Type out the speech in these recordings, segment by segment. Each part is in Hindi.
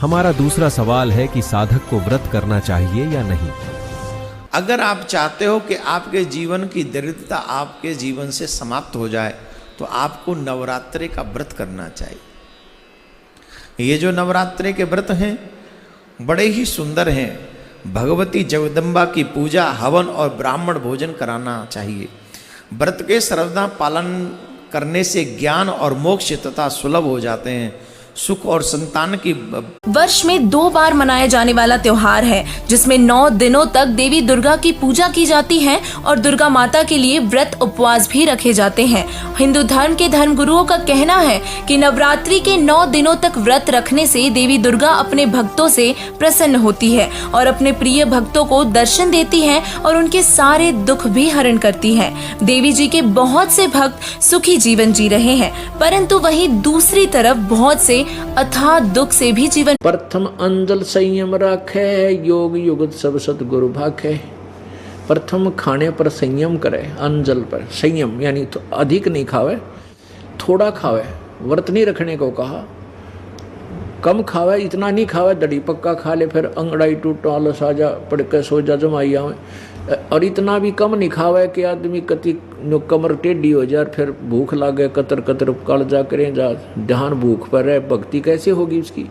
हमारा दूसरा सवाल है कि साधक को व्रत करना चाहिए या नहीं। अगर आप चाहते हो कि आपके जीवन की दरिद्रता आपके जीवन से समाप्त हो जाए तो आपको नवरात्रि का व्रत करना चाहिए। ये जो नवरात्रि के व्रत हैं बड़े ही सुंदर हैं। भगवती जगदम्बा की पूजा, हवन और ब्राह्मण भोजन कराना चाहिए। व्रत के श्रद्धा पालन करने से ज्ञान और मोक्ष तथा सुलभ हो जाते हैं। सुख और संतान की वर्ष में 2 बार मनाया जाने वाला त्योहार है, जिसमें 9 दिनों तक देवी दुर्गा की पूजा की जाती है और दुर्गा माता के लिए व्रत उपवास भी रखे जाते हैं। हिंदू धर्म के धर्मगुरुओं का कहना है कि नवरात्रि के 9 दिनों तक व्रत रखने से देवी दुर्गा अपने भक्तों से प्रसन्न होती है और अपने प्रिय भक्तों को दर्शन देती है और उनके सारे दुख भी हरण करती है। देवी जी के बहुत से भक्त सुखी जीवन जी रहे हैं, परंतु वहीं दूसरी तरफ बहुत से अथाह दुख से भी जीवन। प्रथम अंजल संयम राखे, योग युगत सब सतगुरु भाखे। प्रथम खाने पर संयम करे, अंजल पर संयम यानी तो अधिक नहीं खावे, थोड़ा खावे। व्रत नहीं रखने को कहा, कम खावे, इतना नहीं खावे दड़ी पक्का खा ले, फिर अंगड़ाई टूट आलस आ जा, पड़ के सो जा, जमाई आवे। और इतना भी कम नहीं खावे कि आदमी कति कमर टेढ़ी हो जाए, फिर भूख लागे, कतर कतर कल जा करें जा, ध्यान भूख पर है, भक्ति कैसे होगी उसकी।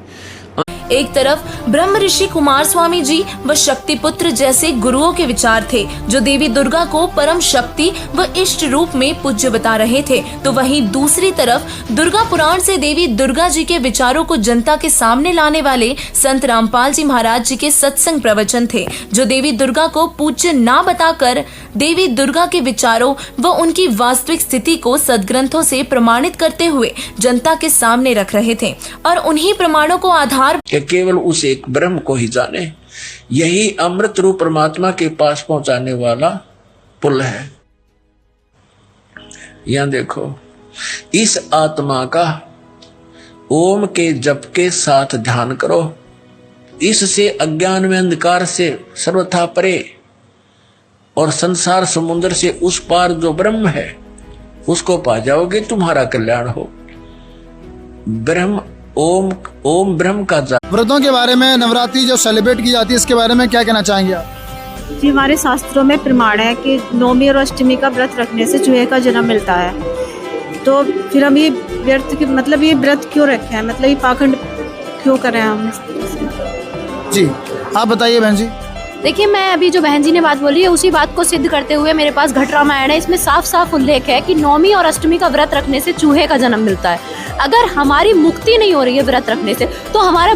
एक तरफ ब्रह्म ऋषि कुमार स्वामी जी व शक्ति पुत्र जैसे गुरुओं के विचार थे, जो देवी दुर्गा को परम शक्ति व इष्ट रूप में पूज्य बता रहे थे, तो वहीं दूसरी तरफ दुर्गा पुराण से देवी दुर्गा जी के विचारों को जनता के सामने लाने वाले संत रामपाल जी महाराज जी के सत्संग प्रवचन थे, जो देवी दुर्गा को पूज्य ना बताकर देवी दुर्गा के विचारों व उनकी वास्तविक स्थिति को सदग्रंथों से प्रमाणित करते हुए जनता के सामने रख रहे थे और उन्हीं प्रमाणों को आधार केवल उस एक ब्रह्म को ही जाने, यही अमृत रूप परमात्मा के पास पहुंचाने वाला पुल है। यहां देखो, इस आत्मा का ओम के जप के साथ ध्यान करो, इससे अज्ञान में अंधकार से सर्वथा परे और संसार समुद्र से उस पार जो ब्रह्म है उसको पा जाओगे, तुम्हारा कल्याण हो। ब्रह्म ओम ओम ब्रह्म का व्रतों के बारे में, नवरात्रि जो सेलिब्रेट की जाती है इसके बारे में क्या कहना चाहेंगे आप? जी, हमारे शास्त्रों में प्रमाण है कि नवमी और अष्टमी का व्रत रखने से चूहे का जन्म मिलता है। तो फिर हम ये ये व्रत क्यों रखे हैं, मतलब ये पाखंड क्यों करें हम इस तरह से? जी, आप बताइए बहन जी। देखिए, मैं अभी जो बहन जी ने बात बोली है उसी बात को सिद्ध करते हुए मेरे पास घट रामायण है। इसमें साफ साफ उल्लेख है कि नौमी और अष्टमी का व्रत रखने से चूहे का जन्म मिलता है। अगर हमारी मुक्ति नहीं हो रही है व्रत रखने से, तो हमारा